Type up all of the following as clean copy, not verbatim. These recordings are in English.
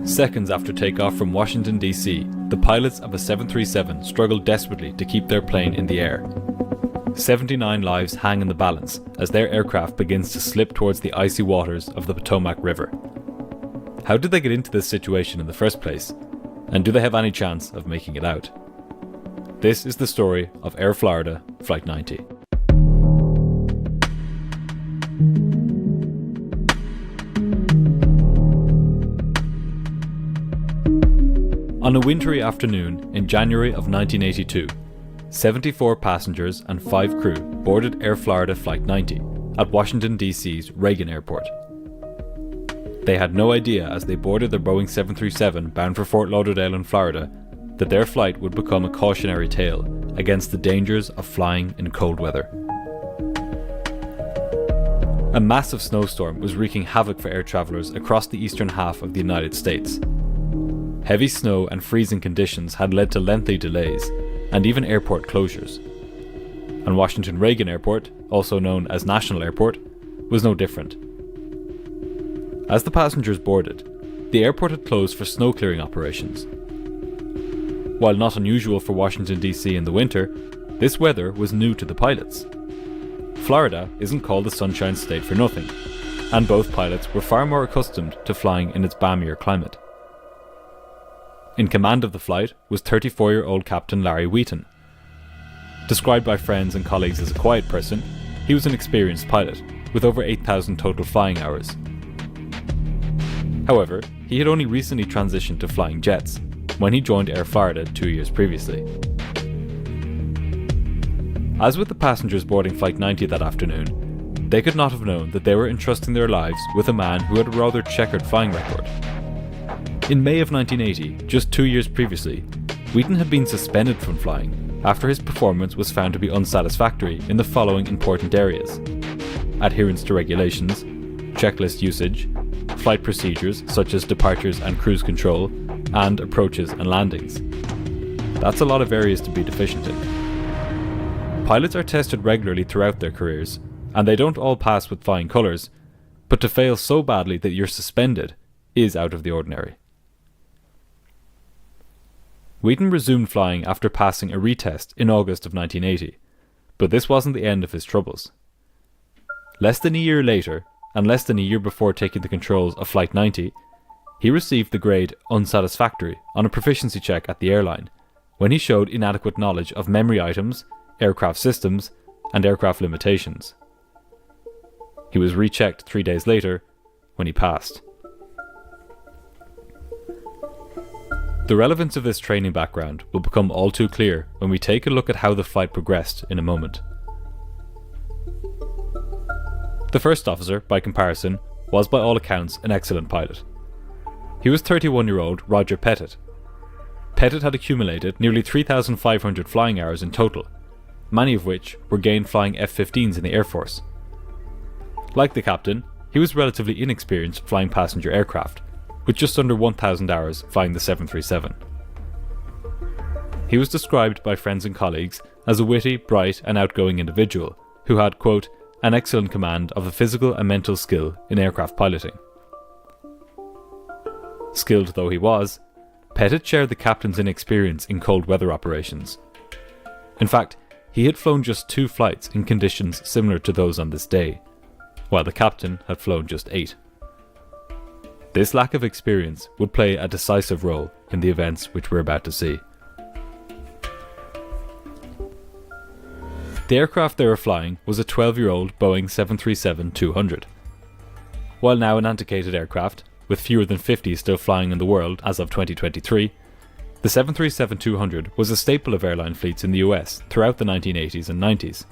Seconds after takeoff from Washington, D.C., the pilots of a 737 struggled desperately to keep their plane in the air. 79 lives hang in the balance as their aircraft begins to slip towards the icy waters of the Potomac River. How did they get into this situation in the first place? And do they have any chance of making it out? This is the story of Air Florida Flight 90. On a wintry afternoon in January of 1982, 74 passengers and 5 crew boarded Air Florida Flight 90 at Washington, D.C.'s Reagan Airport. They had no idea as they boarded their Boeing 737 bound for Fort Lauderdale in Florida that their flight would become a cautionary tale against the dangers of flying in cold weather. A massive snowstorm was wreaking havoc for air travellers across the eastern half of the United States. Heavy snow and freezing conditions had led to lengthy delays and even airport closures. And Washington Reagan Airport, also known as National Airport, was no different. As the passengers boarded, the airport had closed for snow clearing operations. While not unusual for Washington, D.C. in the winter, this weather was new to the pilots. Florida isn't called the Sunshine State for nothing, and both pilots were far more accustomed to flying in its balmier climate. In command of the flight was 34-year-old Captain Larry Wheaton. Described by friends and colleagues as a quiet person, he was an experienced pilot, with over 8,000 total flying hours. However, he had only recently transitioned to flying jets, when he joined Air Florida 2 years previously. As with the passengers boarding Flight 90 that afternoon, they could not have known that they were entrusting their lives with a man who had a rather checkered flying record. In May of 1980, just 2 years previously, Wheaton had been suspended from flying after his performance was found to be unsatisfactory in the following important areas: adherence to regulations, checklist usage, flight procedures such as departures and cruise control, and approaches and landings. That's a lot of areas to be deficient in. Pilots are tested regularly throughout their careers, and they don't all pass with flying colours, but to fail so badly that you're suspended is out of the ordinary. Wheaton resumed flying after passing a retest in August of 1980, but this wasn't the end of his troubles. Less than a year later, and less than a year before taking the controls of Flight 90, he received the grade unsatisfactory on a proficiency check at the airline, when he showed inadequate knowledge of memory items, aircraft systems, and aircraft limitations. He was rechecked 3 days later, when he passed. The relevance of this training background will become all too clear when we take a look at how the flight progressed in a moment. The first officer, by comparison, was by all accounts an excellent pilot. He was 31-year-old Roger Pettit. Pettit had accumulated nearly 3,500 flying hours in total, many of which were gained flying F-15s in the Air Force. Like the captain, he was relatively inexperienced flying passenger aircraft, with just under 1,000 hours flying the 737. He was described by friends and colleagues as a witty, bright and outgoing individual who had, quote, an excellent command of the physical and mental skill in aircraft piloting. Skilled though he was, Pettit shared the captain's inexperience in cold weather operations. In fact, he had flown just 2 flights in conditions similar to those on this day, while the captain had flown just 8. This lack of experience would play a decisive role in the events which we're about to see. The aircraft they were flying was a 12-year-old Boeing 737-200. While now an antiquated aircraft, with fewer than 50 still flying in the world as of 2023, the 737-200 was a staple of airline fleets in the US throughout the 1980s and 90s.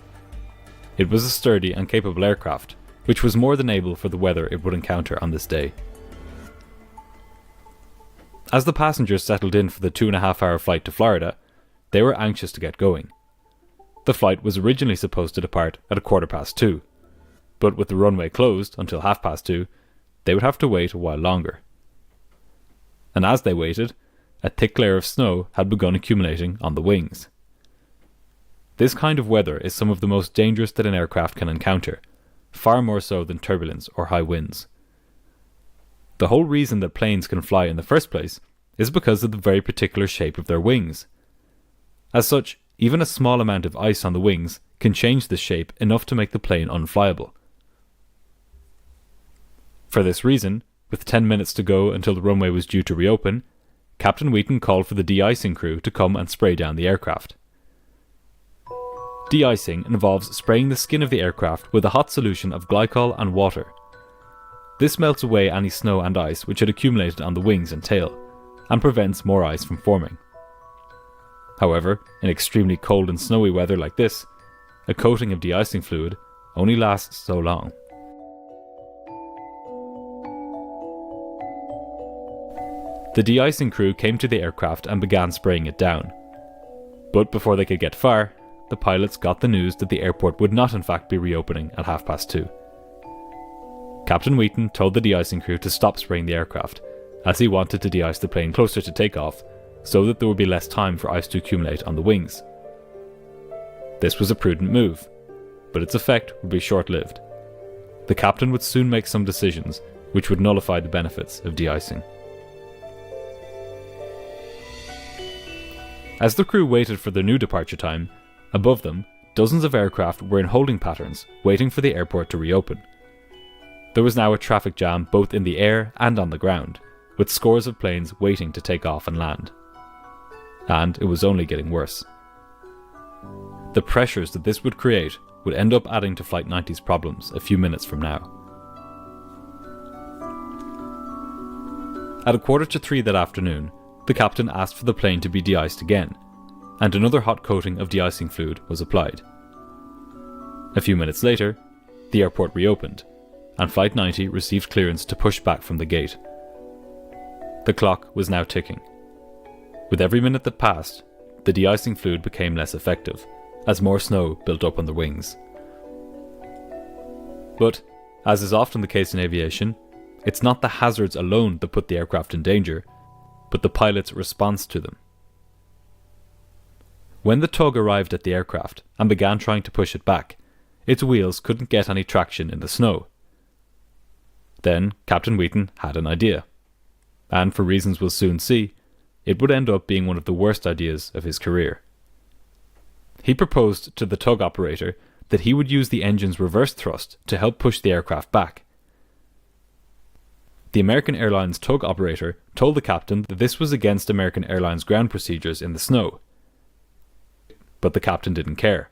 It was a sturdy and capable aircraft, which was more than able for the weather it would encounter on this day. As the passengers settled in for the 2.5-hour flight to Florida, they were anxious to get going. The flight was originally supposed to depart at 2:15, but with the runway closed until 2:30, they would have to wait a while longer. And as they waited, a thick layer of snow had begun accumulating on the wings. This kind of weather is some of the most dangerous that an aircraft can encounter, far more so than turbulence or high winds. The whole reason that planes can fly in the first place is because of the very particular shape of their wings. As such, even a small amount of ice on the wings can change the shape enough to make the plane unflyable. For this reason, with 10 minutes to go until the runway was due to reopen, Captain Wheaton called for the de-icing crew to come and spray down the aircraft. De-icing involves spraying the skin of the aircraft with a hot solution of glycol and water. This melts away any snow and ice which had accumulated on the wings and tail, and prevents more ice from forming. However, in extremely cold and snowy weather like this, a coating of de-icing fluid only lasts so long. The de-icing crew came to the aircraft and began spraying it down. But before they could get far, the pilots got the news that the airport would not in fact be reopening at 2:30. Captain Wheaton told the de-icing crew to stop spraying the aircraft, as he wanted to de-ice the plane closer to takeoff, so that there would be less time for ice to accumulate on the wings. This was a prudent move, but its effect would be short-lived. The captain would soon make some decisions which would nullify the benefits of de-icing. As the crew waited for their new departure time, above them, dozens of aircraft were in holding patterns, waiting for the airport to reopen. There was now a traffic jam both in the air and on the ground, with scores of planes waiting to take off and land. And it was only getting worse. The pressures that this would create would end up adding to Flight 90's problems a few minutes from now. At 2:45 that afternoon, the captain asked for the plane to be de-iced again, and another hot coating of de-icing fluid was applied. A few minutes later, the airport reopened, and Flight 90 received clearance to push back from the gate. The clock was now ticking. With every minute that passed, the de-icing fluid became less effective, as more snow built up on the wings. But, as is often the case in aviation, it's not the hazards alone that put the aircraft in danger, but the pilot's response to them. When the tug arrived at the aircraft and began trying to push it back, its wheels couldn't get any traction in the snow. Then Captain Wheaton had an idea. And for reasons we'll soon see, it would end up being one of the worst ideas of his career. He proposed to the tug operator that he would use the engine's reverse thrust to help push the aircraft back. The American Airlines tug operator told the captain that this was against American Airlines ground procedures in the snow. But the captain didn't care.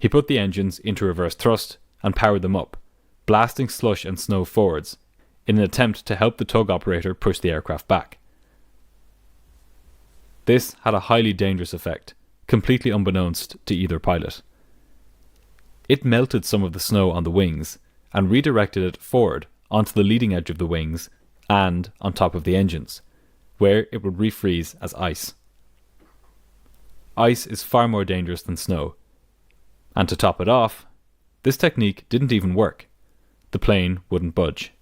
He put the engines into reverse thrust and powered them up, blasting slush and snow forwards, in an attempt to help the tug operator push the aircraft back. This had a highly dangerous effect, completely unbeknownst to either pilot. It melted some of the snow on the wings and redirected it forward onto the leading edge of the wings and on top of the engines, where it would refreeze as ice. Ice is far more dangerous than snow. And to top it off, this technique didn't even work. The plane wouldn't budge.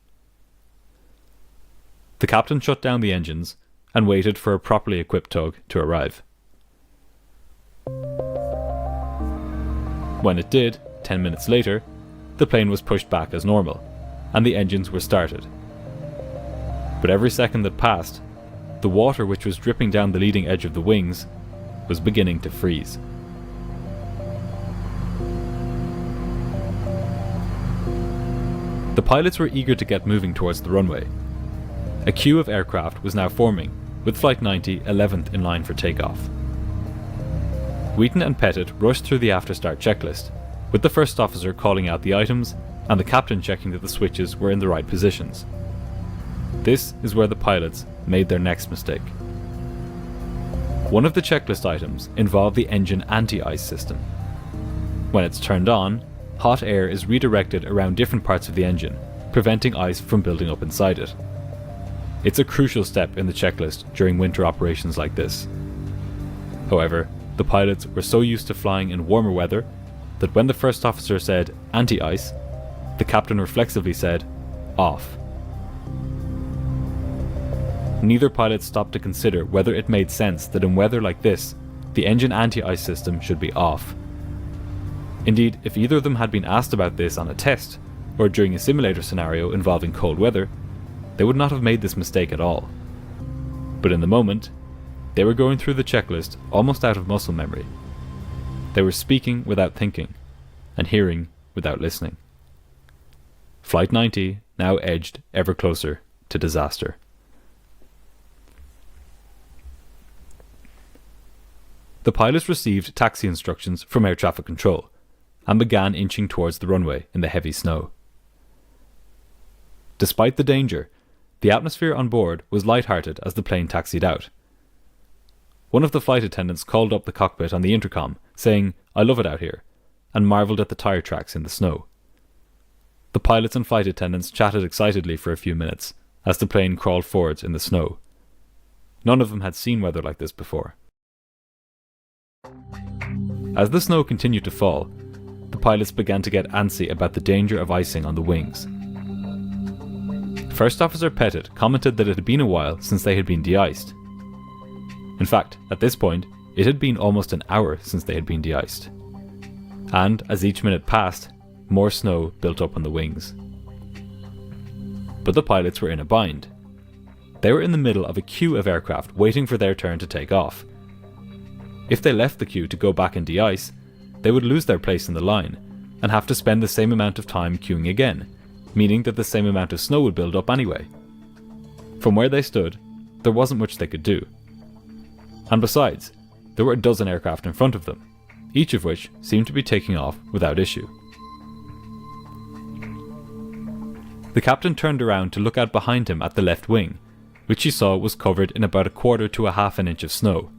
The captain shut down the engines and waited for a properly equipped tug to arrive. When it did, 10 minutes later, the plane was pushed back as normal, and the engines were started. But every second that passed, the water which was dripping down the leading edge of the wings was beginning to freeze. The pilots were eager to get moving towards the runway. A queue of aircraft was now forming, with Flight 90 11th in line for takeoff. Wheaton and Pettit rushed through the after-start checklist, with the first officer calling out the items and the captain checking that the switches were in the right positions. This is where the pilots made their next mistake. One of the checklist items involved the engine anti-ice system. When it's turned on, hot air is redirected around different parts of the engine, preventing ice from building up inside it. It's a crucial step in the checklist during winter operations like this. However, the pilots were so used to flying in warmer weather that when the first officer said anti-ice, the captain reflexively said off. Neither pilot stopped to consider whether it made sense that in weather like this, the engine anti-ice system should be off. Indeed, if either of them had been asked about this on a test, or during a simulator scenario involving cold weather, they would not have made this mistake at all. But in the moment, they were going through the checklist almost out of muscle memory. They were speaking without thinking, and hearing without listening. Flight 90 now edged ever closer to disaster. The pilots received taxi instructions from air traffic control and began inching towards the runway in the heavy snow. Despite the danger, the atmosphere on board was light-hearted as the plane taxied out. One of the flight attendants called up the cockpit on the intercom, saying, "I love it out here," and marvelled at the tyre tracks in the snow. The pilots and flight attendants chatted excitedly for a few minutes as the plane crawled forwards in the snow. None of them had seen weather like this before. As the snow continued to fall, the pilots began to get antsy about the danger of icing on the wings. First Officer Pettit commented that it had been a while since they had been de-iced. In fact, at this point, it had been almost an hour since they had been de-iced. And as each minute passed, more snow built up on the wings. But the pilots were in a bind. They were in the middle of a queue of aircraft waiting for their turn to take off. If they left the queue to go back and de-ice, they would lose their place in the line and have to spend the same amount of time queuing again, meaning that the same amount of snow would build up anyway. From where they stood, there wasn't much they could do. And besides, there were a dozen aircraft in front of them, each of which seemed to be taking off without issue. The captain turned around to look out behind him at the left wing, which he saw was covered in about a quarter to a half an inch of snow.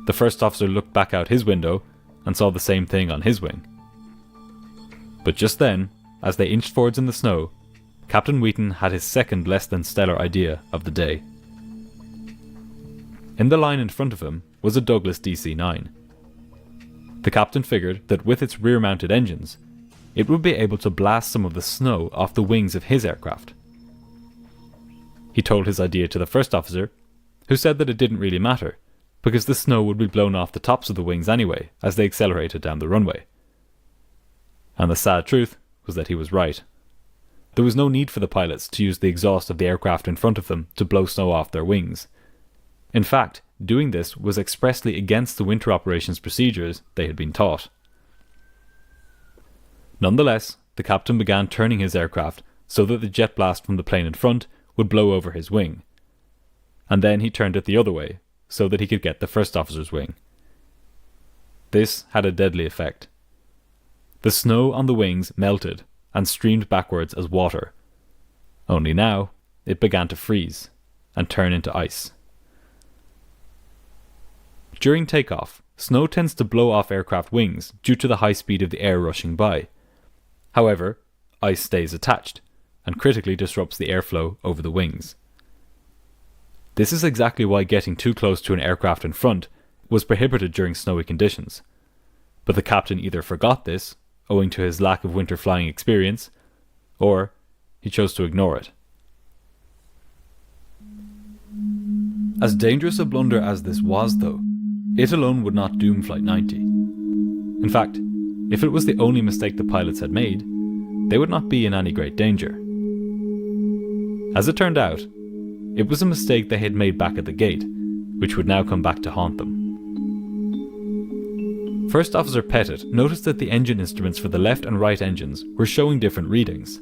The first officer looked back out his window and saw the same thing on his wing. But just then, as they inched forwards in the snow, Captain Wheaton had his second less than stellar idea of the day. In the line in front of him was a Douglas DC-9. The captain figured that with its rear-mounted engines, it would be able to blast some of the snow off the wings of his aircraft. He told his idea to the first officer, who said that it didn't really matter, because the snow would be blown off the tops of the wings anyway as they accelerated down the runway. And the sad truth was that he was right. There was no need for the pilots to use the exhaust of the aircraft in front of them to blow snow off their wings. In fact, doing this was expressly against the winter operations procedures they had been taught. Nonetheless, the captain began turning his aircraft so that the jet blast from the plane in front would blow over his wing. And then he turned it the other way, so that he could get the first officer's wing. This had a deadly effect. The snow on the wings melted and streamed backwards as water. Only now, it began to freeze and turn into ice. During takeoff, snow tends to blow off aircraft wings due to the high speed of the air rushing by. However, ice stays attached and critically disrupts the airflow over the wings. This is exactly why getting too close to an aircraft in front was prohibited during snowy conditions. But the captain either forgot this, owing to his lack of winter flying experience, or he chose to ignore it. As dangerous a blunder as this was, though, it alone would not doom Flight 90. In fact, if it was the only mistake the pilots had made, they would not be in any great danger. As it turned out, it was a mistake they had made back at the gate, which would now come back to haunt them. First Officer Pettit noticed that the engine instruments for the left and right engines were showing different readings.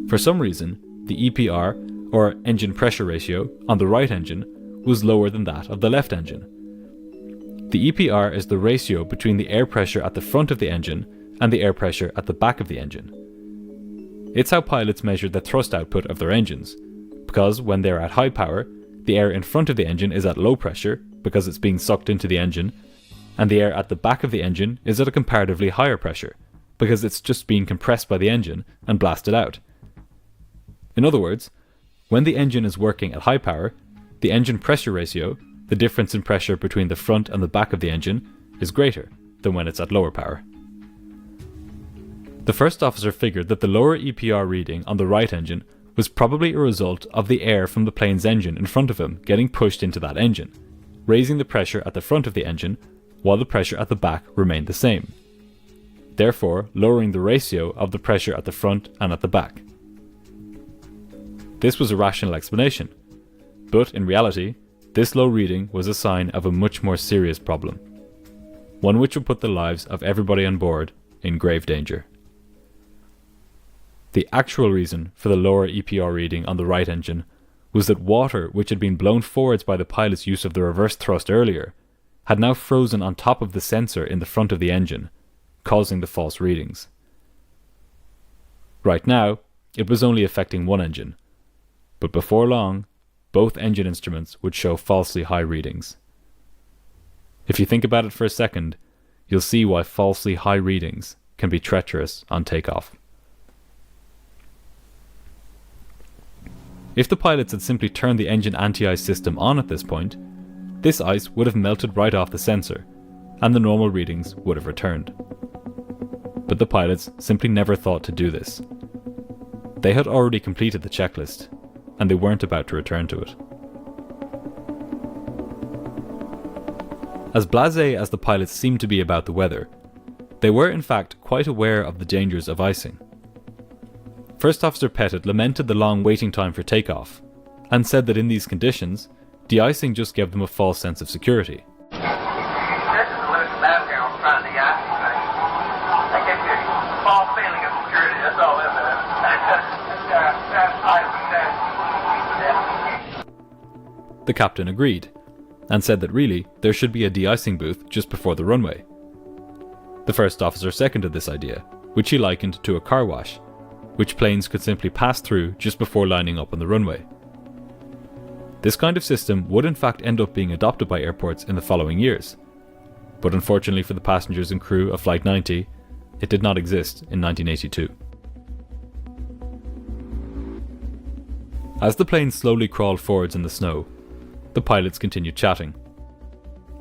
For some reason, the EPR, or engine pressure ratio, on the right engine was lower than that of the left engine. The EPR is the ratio between the air pressure at the front of the engine and the air pressure at the back of the engine. It's how pilots measure the thrust output of their engines, because when they're at high power, the air in front of the engine is at low pressure because it's being sucked into the engine, and the air at the back of the engine is at a comparatively higher pressure because it's just being compressed by the engine and blasted out. In other words, when the engine is working at high power, the engine pressure ratio, the difference in pressure between the front and the back of the engine, is greater than when it's at lower power. The first officer figured that the lower EPR reading on the right engine was probably a result of the air from the plane's engine in front of him getting pushed into that engine, raising the pressure at the front of the engine while the pressure at the back remained the same, therefore lowering the ratio of the pressure at the front and at the back. This was a rational explanation, but in reality, this low reading was a sign of a much more serious problem, one which would put the lives of everybody on board in grave danger. The actual reason for the lower EPR reading on the right engine was that water which had been blown forwards by the pilot's use of the reverse thrust earlier had now frozen on top of the sensor in the front of the engine, causing the false readings. Right now, it was only affecting one engine, but before long, both engine instruments would show falsely high readings. If you think about it for a second, you'll see why falsely high readings can be treacherous on takeoff. If the pilots had simply turned the engine anti-ice system on at this point, this ice would have melted right off the sensor, and the normal readings would have returned. But the pilots simply never thought to do this. They had already completed the checklist, and they weren't about to return to it. As blasé as the pilots seemed to be about the weather, they were in fact quite aware of the dangers of icing. First Officer Pettit lamented the long waiting time for takeoff, and said that in these conditions, de-icing just gave them a false sense of security. This is a loose battery on trying to de-ice thing. That gives you a false feeling of security, that's all it is. The captain agreed, and said that really, there should be a de-icing booth just before the runway. The first officer seconded this idea, which he likened to a car wash, which planes could simply pass through just before lining up on the runway. This kind of system would in fact end up being adopted by airports in the following years, but unfortunately for the passengers and crew of Flight 90, it did not exist in 1982. As the plane slowly crawled forwards in the snow, the pilots continued chatting.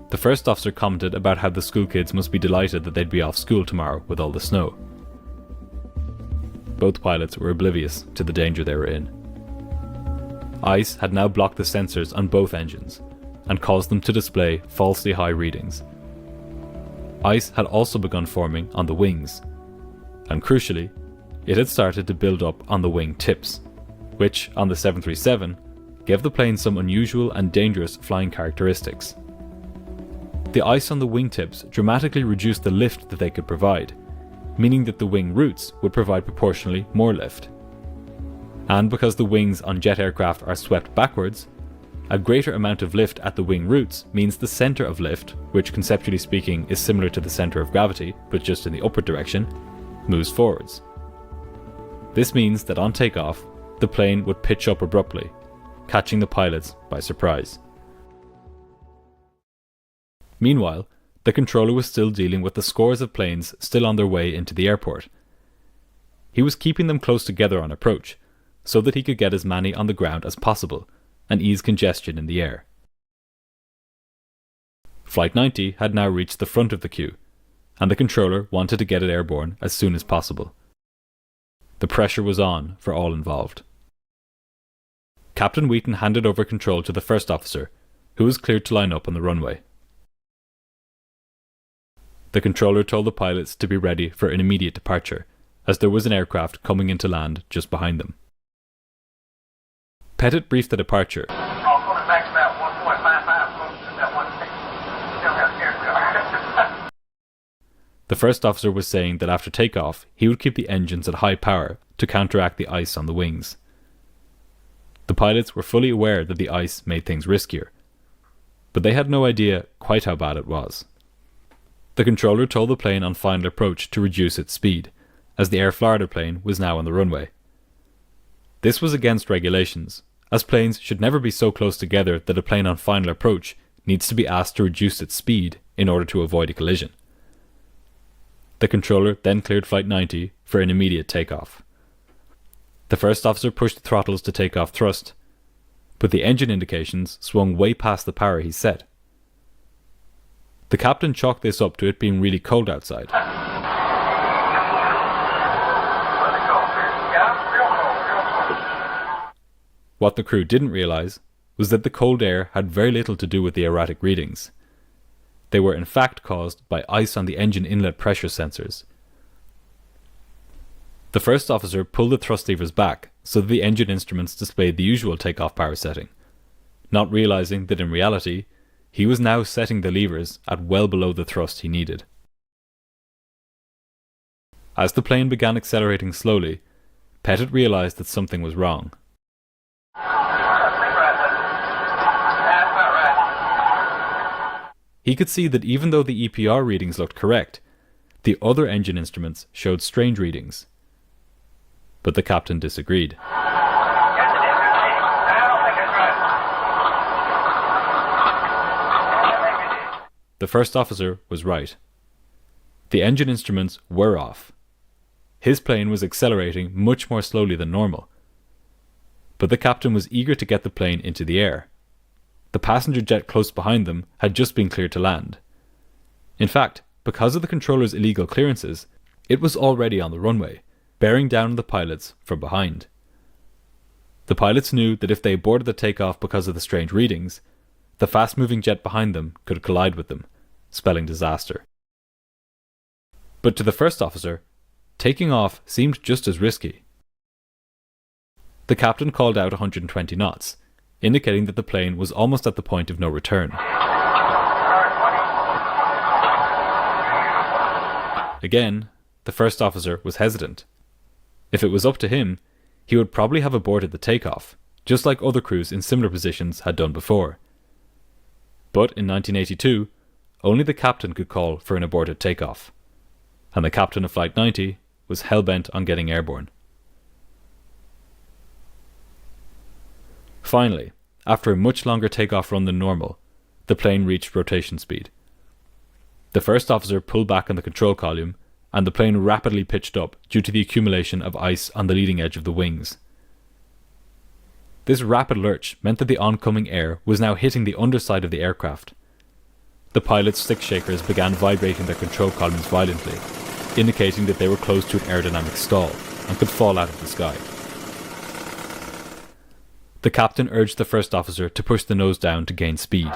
The first officer commented about how the school kids must be delighted that they'd be off school tomorrow with all the snow. Both pilots were oblivious to the danger they were in. Ice had now blocked the sensors on both engines and caused them to display falsely high readings. Ice had also begun forming on the wings, and crucially, it had started to build up on the wing tips, which, on the 737, gave the plane some unusual and dangerous flying characteristics. The ice on the wingtips dramatically reduced the lift that they could provide, meaning that the wing roots would provide proportionally more lift. And because the wings on jet aircraft are swept backwards, a greater amount of lift at the wing roots means the centre of lift, which conceptually speaking is similar to the centre of gravity but just in the upward direction, moves forwards. This means that on takeoff, the plane would pitch up abruptly, catching the pilots by surprise. Meanwhile, the controller was still dealing with the scores of planes still on their way into the airport. He was keeping them close together on approach, so that he could get as many on the ground as possible and ease congestion in the air. Flight 90 had now reached the front of the queue, and the controller wanted to get it airborne as soon as possible. The pressure was on for all involved. Captain Wheaton handed over control to the first officer, who was cleared to line up on the runway. The controller told the pilots to be ready for an immediate departure, as there was an aircraft coming in to land just behind them. Pettit briefed the departure. I'll put it back to about 1.55. The first officer was saying that after takeoff, he would keep the engines at high power to counteract the ice on the wings. The pilots were fully aware that the ice made things riskier, but they had no idea quite how bad it was. The controller told the plane on final approach to reduce its speed, as the Air Florida plane was now on the runway. This was against regulations, as planes should never be so close together that a plane on final approach needs to be asked to reduce its speed in order to avoid a collision. The controller then cleared Flight 90 for an immediate takeoff. The first officer pushed the throttles to take off thrust, but the engine indications swung way past the power he set. The captain chalked this up to it being really cold outside. What the crew didn't realise was that the cold air had very little to do with the erratic readings. They were in fact caused by ice on the engine inlet pressure sensors. The first officer pulled the thrust levers back so that the engine instruments displayed the usual takeoff power setting, not realizing that in reality, he was now setting the levers at well below the thrust he needed. As the plane began accelerating slowly, Pettit realized that something was wrong. He could see that even though the EPR readings looked correct, the other engine instruments showed strange readings. But the captain disagreed. The first officer was right. The engine instruments were off. His plane was accelerating much more slowly than normal. But the captain was eager to get the plane into the air. The passenger jet close behind them had just been cleared to land. In fact, because of the controller's illegal clearances, it was already on the runway, bearing down on the pilots from behind. The pilots knew that if they aborted the takeoff because of the strange readings, the fast-moving jet behind them could collide with them, spelling disaster. But to the first officer, taking off seemed just as risky. The captain called out 120 knots, indicating that the plane was almost at the point of no return. Again, the first officer was hesitant. If it was up to him, he would probably have aborted the takeoff, just like other crews in similar positions had done before. But in 1982, only the captain could call for an aborted takeoff, and the captain of Flight 90 was hell-bent on getting airborne. Finally, after a much longer takeoff run than normal, the plane reached rotation speed. The first officer pulled back on the control column, and the plane rapidly pitched up due to the accumulation of ice on the leading edge of the wings. This rapid lurch meant that the oncoming air was now hitting the underside of the aircraft. The pilots' stick shakers began vibrating their control columns violently, indicating that they were close to an aerodynamic stall and could fall out of the sky. The captain urged the first officer to push the nose down to gain speed.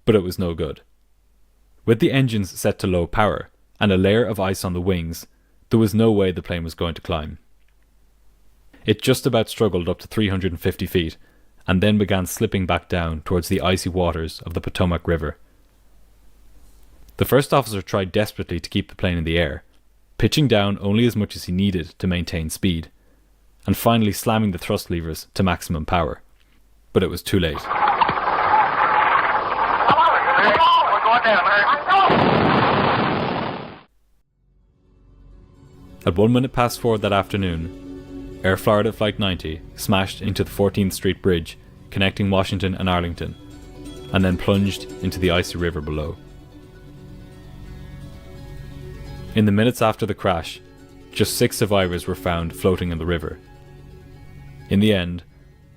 But it was no good. With the engines set to low power and a layer of ice on the wings, there was no way the plane was going to climb. It just about struggled up to 350 feet and then began slipping back down towards the icy waters of the Potomac River. The first officer tried desperately to keep the plane in the air, pitching down only as much as he needed to maintain speed, and finally slamming the thrust levers to maximum power. But it was too late. At 1 minute past 4 that afternoon, Air Florida Flight 90 smashed into the 14th Street Bridge connecting Washington and Arlington, and then plunged into the icy river below. In the minutes after the crash, just 6 survivors were found floating in the river. In the end,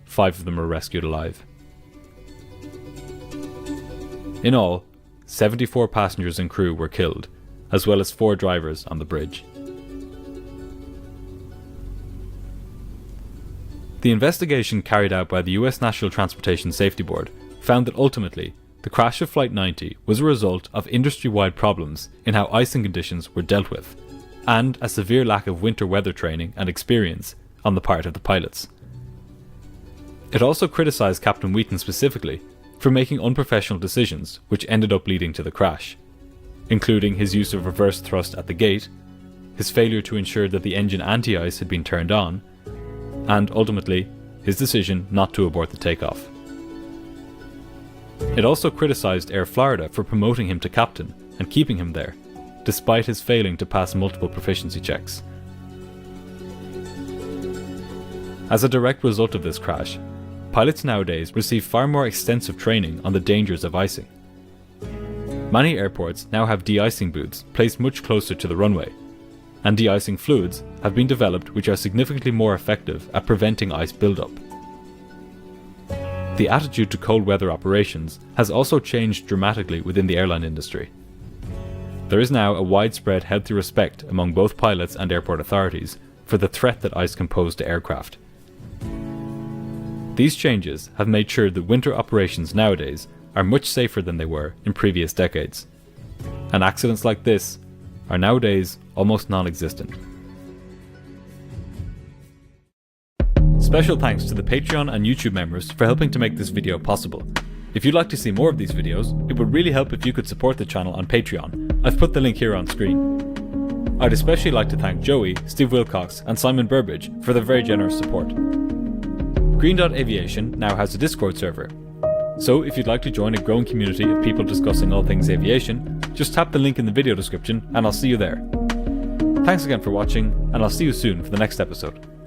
5 of them were rescued alive. In all, 74 passengers and crew were killed, as well as 4 drivers on the bridge. The investigation carried out by the US National Transportation Safety Board found that ultimately, the crash of Flight 90 was a result of industry-wide problems in how icing conditions were dealt with, and a severe lack of winter weather training and experience on the part of the pilots. It also criticised Captain Wheaton specifically for making unprofessional decisions which ended up leading to the crash, including his use of reverse thrust at the gate, his failure to ensure that the engine anti-ice had been turned on, and ultimately, his decision not to abort the takeoff. It also criticised Air Florida for promoting him to captain and keeping him there, despite his failing to pass multiple proficiency checks. As a direct result of this crash, pilots nowadays receive far more extensive training on the dangers of icing. Many airports now have de-icing booths placed much closer to the runway, and de-icing fluids have been developed which are significantly more effective at preventing ice buildup. The attitude to cold weather operations has also changed dramatically within the airline industry. There is now a widespread healthy respect among both pilots and airport authorities for the threat that ice can pose to aircraft. These changes have made sure that winter operations nowadays are much safer than they were in previous decades, and accidents like this are nowadays almost non-existent. Special thanks to the Patreon and YouTube members for helping to make this video possible. If you'd like to see more of these videos, it would really help if you could support the channel on Patreon. I've put the link here on screen. I'd especially like to thank Joey, Steve Wilcox and Simon Burbage for their very generous support. Green Dot Aviation now has a Discord server, so if you'd like to join a growing community of people discussing all things aviation, just tap the link in the video description and I'll see you there. Thanks again for watching, and I'll see you soon for the next episode.